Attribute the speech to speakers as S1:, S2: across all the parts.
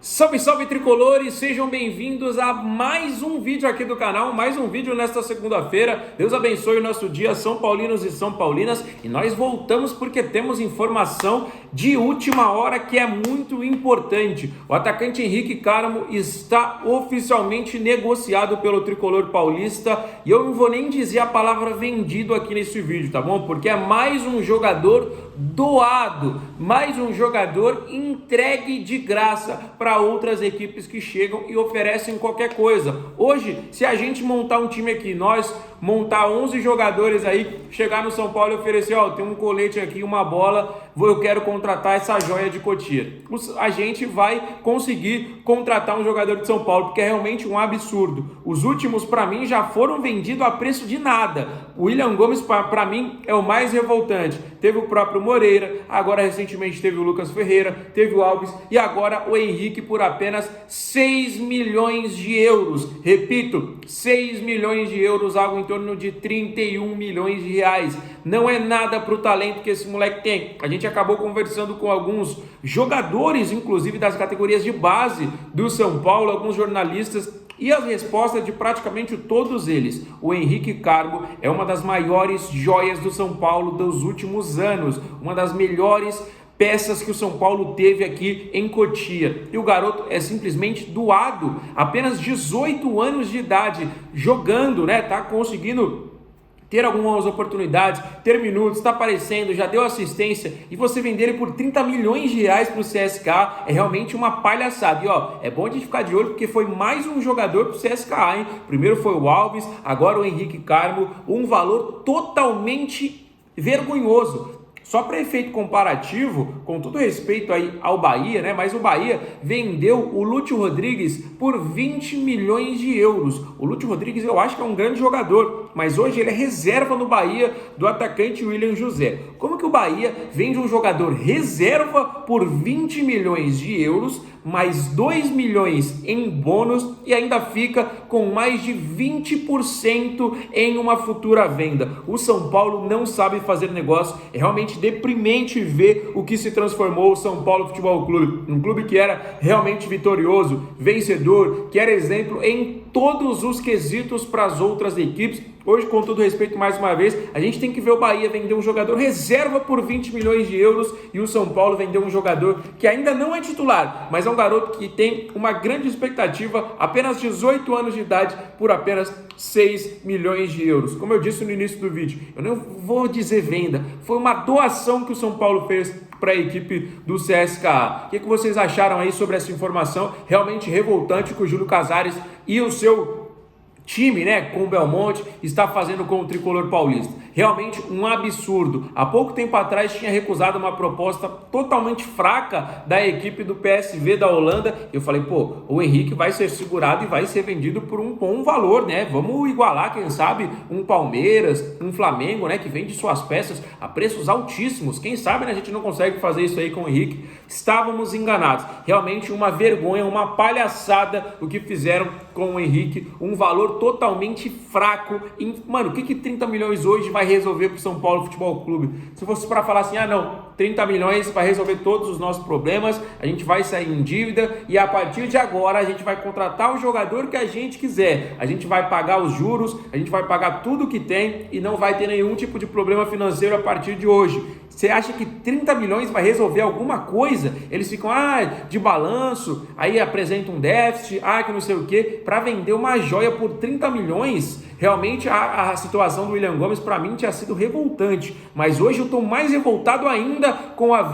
S1: Salve, salve tricolores, sejam bem-vindos a mais um vídeo aqui do canal, mais um vídeo nesta segunda-feira. Deus abençoe o nosso dia, São Paulinos e São Paulinas, e nós voltamos porque temos informação de última hora que é muito importante. O atacante Henrique Carmo está oficialmente negociado pelo tricolor paulista, e eu não vou nem dizer a palavra vendido aqui nesse vídeo, tá bom? Porque é mais um jogador doado, mais um jogador entregue de graça para outras equipes que chegam e oferecem qualquer coisa. Hoje, se a gente montar um time aqui, nós montar 11 jogadores aí, chegar no São Paulo e oferecer, ó, tem um colete aqui, uma bola, eu quero contratar essa joia de Cotia. A gente vai conseguir contratar um jogador de São Paulo, porque é realmente um absurdo. Os últimos, para mim, já foram vendidos a preço de nada. O William Gomes, para mim, é o mais revoltante. Teve o próprio Moreira, agora recentemente teve o Lucas Ferreira, teve o Alves e agora o Henrique por apenas 6 milhões de euros. Repito, 6 milhões de euros, algo em torno de 31 milhões de reais. Não é nada para o talento que esse moleque tem. A gente acabou conversando com alguns jogadores, inclusive das categorias de base do São Paulo, alguns jornalistas, e as respostas de praticamente todos eles. O Henrique Carmo é uma das maiores joias do São Paulo dos últimos anos, uma das melhores peças que o São Paulo teve aqui em Cotia. E o garoto é simplesmente doado, apenas 18 anos de idade, jogando, né? Tá conseguindo ter algumas oportunidades, ter minutos, está aparecendo, já deu assistência, e você vender ele por 30 milhões de reais para o CSKA é realmente uma palhaçada. E ó, é bom a gente ficar de olho porque foi mais um jogador para o CSKA, hein? Primeiro foi o Alves, agora o Henrique Carmo, um valor totalmente vergonhoso. Só para efeito comparativo, com todo respeito aí ao Bahia, né? Mas o Bahia vendeu o Lúcio Rodrigues por 20 milhões de euros. O Lúcio Rodrigues eu acho que é um grande jogador, mas hoje ele é reserva no Bahia do atacante William José. Como que o Bahia vende um jogador reserva por 20 milhões de euros, mais 2 milhões em bônus e ainda fica com mais de 20% em uma futura venda? O São Paulo não sabe fazer negócio, é realmente deprimente ver o que se transformou o São Paulo Futebol Clube, um clube que era realmente vitorioso, vencedor, que era exemplo em todos os quesitos para as outras equipes. Hoje, com todo respeito, mais uma vez, a gente tem que ver o Bahia vender um jogador reserva por 20 milhões de euros e o São Paulo vender um jogador que ainda não é titular, mas é um garoto que tem uma grande expectativa, apenas 18 anos de idade, por apenas 6 milhões de euros. Como eu disse no início do vídeo, eu não vou dizer venda, foi uma doação que o São Paulo fez para a equipe do CSKA. O que vocês acharam aí sobre essa informação? Realmente revoltante que o Júlio Casares e o seu time, né, com o Belmonte, está fazendo com o tricolor paulista. Realmente um absurdo. Há pouco tempo atrás tinha recusado uma proposta totalmente fraca da equipe do PSV da Holanda. Eu falei, pô, o Henrique vai ser segurado e vai ser vendido por um bom valor, né? Vamos igualar, quem sabe, um Palmeiras, um Flamengo, né, que vende suas peças a preços altíssimos. Quem sabe, né, a gente não consegue fazer isso aí com o Henrique. Estávamos enganados. Realmente uma vergonha, uma palhaçada o que fizeram com o Henrique. Um valor totalmente fraco. Mano, o que 30 milhões hoje vai resolver para o São Paulo Futebol Clube? Se fosse para falar assim, ah não, 30 milhões vai resolver todos os nossos problemas, a gente vai sair em dívida e a partir de agora a gente vai contratar o jogador que a gente quiser, a gente vai pagar os juros, a gente vai pagar tudo que tem e não vai ter nenhum tipo de problema financeiro a partir de hoje. Você acha que 30 milhões vai resolver alguma coisa? Eles ficam, de balanço, aí apresenta um déficit, que não sei o que, para vender uma joia por 30 milhões? Realmente a situação do William Gomes para mim tinha sido revoltante, mas hoje eu estou mais revoltado ainda com a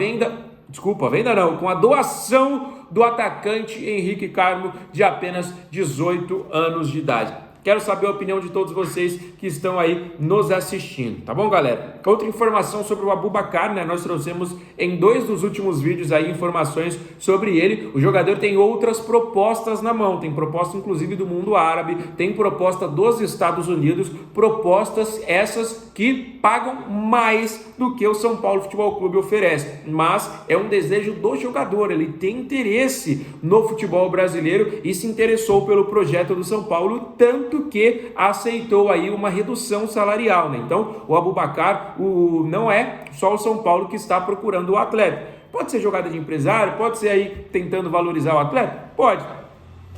S1: com a doação do atacante Henrique Carmo de apenas 18 anos de idade. Quero saber a opinião de todos vocês que estão aí nos assistindo, tá bom, galera? Outra informação sobre o Aboubakar, né? Nós trouxemos em 2 dos últimos vídeos aí informações sobre ele. O jogador tem outras propostas na mão, tem proposta inclusive do mundo árabe, tem proposta dos Estados Unidos, propostas essas que pagam mais do que o São Paulo Futebol Clube oferece. Mas é um desejo do jogador, ele tem interesse no futebol brasileiro e se interessou pelo projeto do São Paulo, tanto que aceitou aí uma redução salarial, né? Então, o Aboubakar, não é só o São Paulo que está procurando o atleta. Pode ser jogada de empresário, pode ser aí tentando valorizar o atleta? Pode.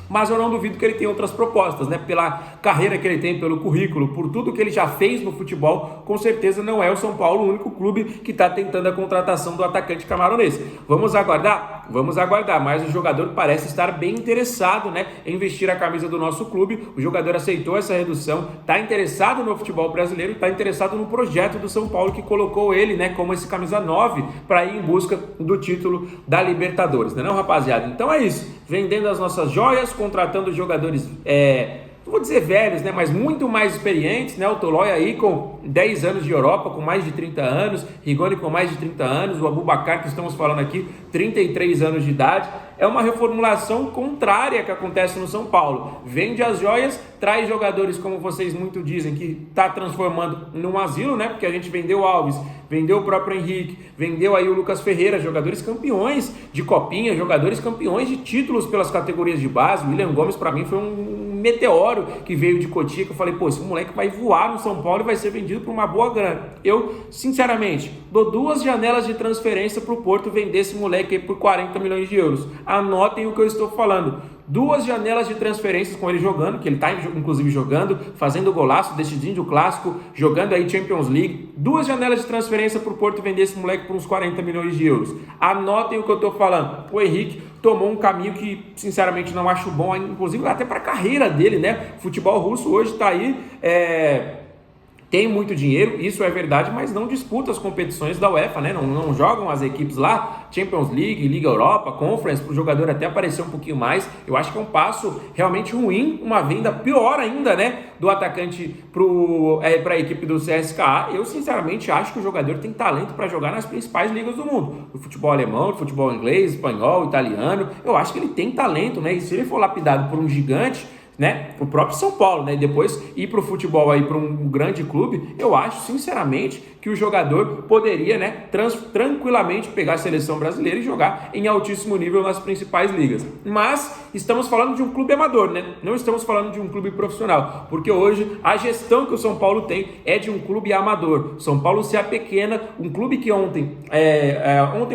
S1: Mas eu não duvido que ele tenha outras propostas, né? Pela carreira que ele tem, pelo currículo, por tudo que ele já fez no futebol, com certeza não é o São Paulo o único clube que está tentando a contratação do atacante camaronês. Vamos aguardar? Vamos aguardar, mas o jogador parece estar bem interessado, né, em vestir a camisa do nosso clube. O jogador aceitou essa redução, está interessado no futebol brasileiro, está interessado no projeto do São Paulo que colocou ele, né, como esse camisa 9 para ir em busca do título da Libertadores, né, não, rapaziada? Então é isso, vendendo as nossas joias, contratando jogadores, não vou dizer velhos, né, mas muito mais experientes, né? O Tolói aí com 10 anos de Europa, com mais de 30 anos, Rigoni com mais de 30 anos, o Aboubakar, que estamos falando aqui, 33 anos de idade. É uma reformulação contrária que acontece no São Paulo. Vende as joias, traz jogadores, como vocês muito dizem, que está transformando num asilo, né? Porque a gente vendeu o Alves, vendeu o próprio Henrique, vendeu aí o Lucas Ferreira, jogadores campeões de copinha, jogadores campeões de títulos pelas categorias de base. O William Gomes, para mim, foi um meteoro que veio de Cotia, que eu falei, pô, esse moleque vai voar no São Paulo e vai ser vendido por uma boa grana. Eu, sinceramente, dou 2 janelas de transferência para o Porto vender esse moleque aí por 40 milhões de euros. Anotem o que eu estou falando. 2 janelas de transferências com ele jogando, que ele está inclusive jogando, fazendo golaço, decidindo o clássico, jogando aí Champions League. 2 janelas de transferência para o Porto vender esse moleque por uns 40 milhões de euros. Anotem o que eu estou falando. O Henrique tomou um caminho que, sinceramente, não acho bom, inclusive até para a carreira dele, né? O futebol russo hoje está aí, tem muito dinheiro, isso é verdade, mas não disputa as competições da UEFA, né? Não jogam as equipes lá, Champions League, Liga Europa, Conference, para o jogador até aparecer um pouquinho mais. Eu acho que é um passo realmente ruim, uma venda pior ainda, né? Do atacante para a equipe do CSKA. Eu, sinceramente, acho que o jogador tem talento para jogar nas principais ligas do mundo. O futebol alemão, o futebol inglês, espanhol, italiano. Eu acho que ele tem talento, né? E se ele for lapidado por um gigante, né, o próprio São Paulo, né, e depois ir para o futebol aí para um grande clube, eu acho sinceramente que o jogador poderia, né, tranquilamente pegar a seleção brasileira e jogar em altíssimo nível nas principais ligas. Mas estamos falando de um clube amador, né? Não estamos falando de um clube profissional, porque hoje a gestão que o São Paulo tem é de um clube amador. São Paulo se apequena, um clube que ontem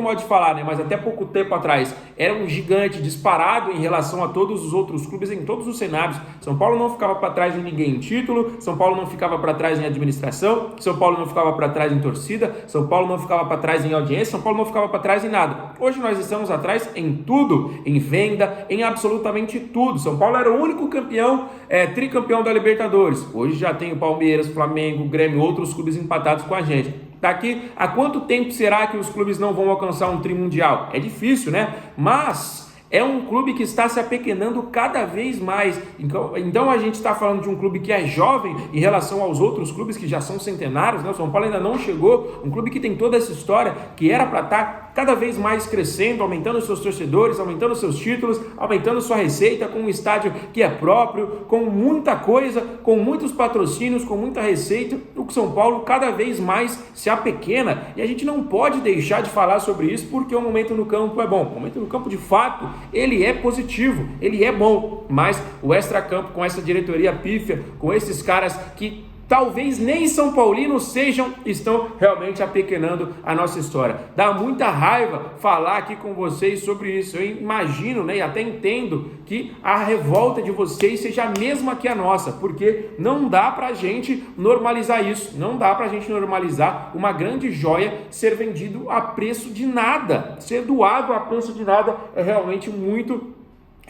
S1: pode falar, né, mas até pouco tempo atrás era um gigante disparado em relação a todos os outros clubes em todos os cenários. São Paulo não ficava para trás de ninguém em título, São Paulo não ficava para trás em administração, São Paulo não ficava para trás em torcida, São Paulo não ficava para trás em audiência, São Paulo não ficava para trás em nada. Hoje nós estamos atrás em tudo, em venda, em absolutamente tudo. São Paulo era o único campeão, tricampeão da Libertadores. Hoje já tem o Palmeiras, Flamengo, Grêmio, outros clubes empatados com a gente. Daqui a quanto tempo será que os clubes não vão alcançar um tri mundial? É difícil, né? Mas é um clube que está se apequenando cada vez mais. Então a gente está falando de um clube que é jovem em relação aos outros clubes que já são centenários, né? O São Paulo ainda não chegou, um clube que tem toda essa história, que era para estar cada vez mais crescendo, aumentando seus torcedores, aumentando seus títulos, aumentando sua receita, com um estádio que é próprio, com muita coisa, com muitos patrocínios, com muita receita. O São Paulo cada vez mais se apequena e a gente não pode deixar de falar sobre isso, porque o momento no campo é bom. O momento no campo, de fato, ele é positivo, ele é bom, mas o extracampo com essa diretoria pífia, com esses caras que talvez nem São Paulinos estão realmente apequenando a nossa história. Dá muita raiva falar aqui com vocês sobre isso. Eu imagino, né, e até entendo que a revolta de vocês seja a mesma que a nossa, porque não dá pra gente normalizar isso, não dá pra gente normalizar uma grande joia ser vendido a preço de nada, ser doado a preço de nada. É realmente muito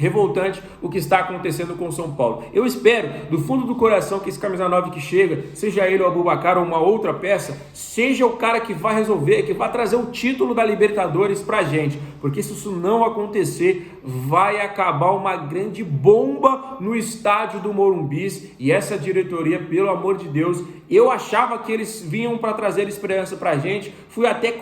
S1: revoltante o que está acontecendo com o São Paulo. Eu espero, do fundo do coração, que esse camisa 9 que chega, seja ele o Aboubakar ou uma outra peça, seja o cara que vai resolver, que vai trazer o título da Libertadores pra gente, porque se isso não acontecer, vai acabar uma grande bomba no estádio do Morumbi. E essa diretoria, pelo amor de Deus, eu achava que eles vinham para trazer esperança pra gente, fui até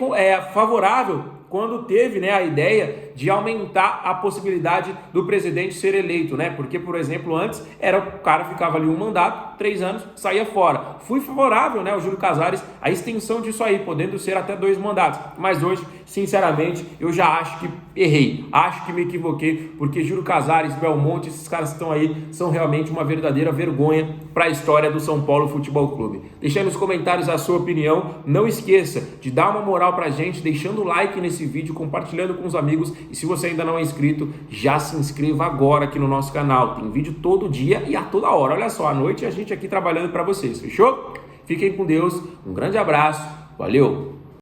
S1: favorável quando teve, né, a ideia de aumentar a possibilidade do presidente ser eleito, né? Porque, por exemplo, antes era o cara ficava ali um mandato, 3 anos, saía fora. Fui favorável, né, ao Júlio Casares, a extensão disso aí, podendo ser até 2 mandatos. Mas hoje, sinceramente, eu já acho que errei, acho que me equivoquei, porque Júlio Casares, Belmonte, esses caras que estão aí são realmente uma verdadeira vergonha para a história do São Paulo Futebol Clube. Deixa aí nos comentários a sua opinião, não esqueça de dar uma moral pra gente, deixando o like nesse vídeo, compartilhando com os amigos, e se você ainda não é inscrito, já se inscreva agora aqui no nosso canal, tem vídeo todo dia e a toda hora, olha só, à noite a gente aqui trabalhando para vocês, fechou? Fiquem com Deus, um grande abraço, valeu!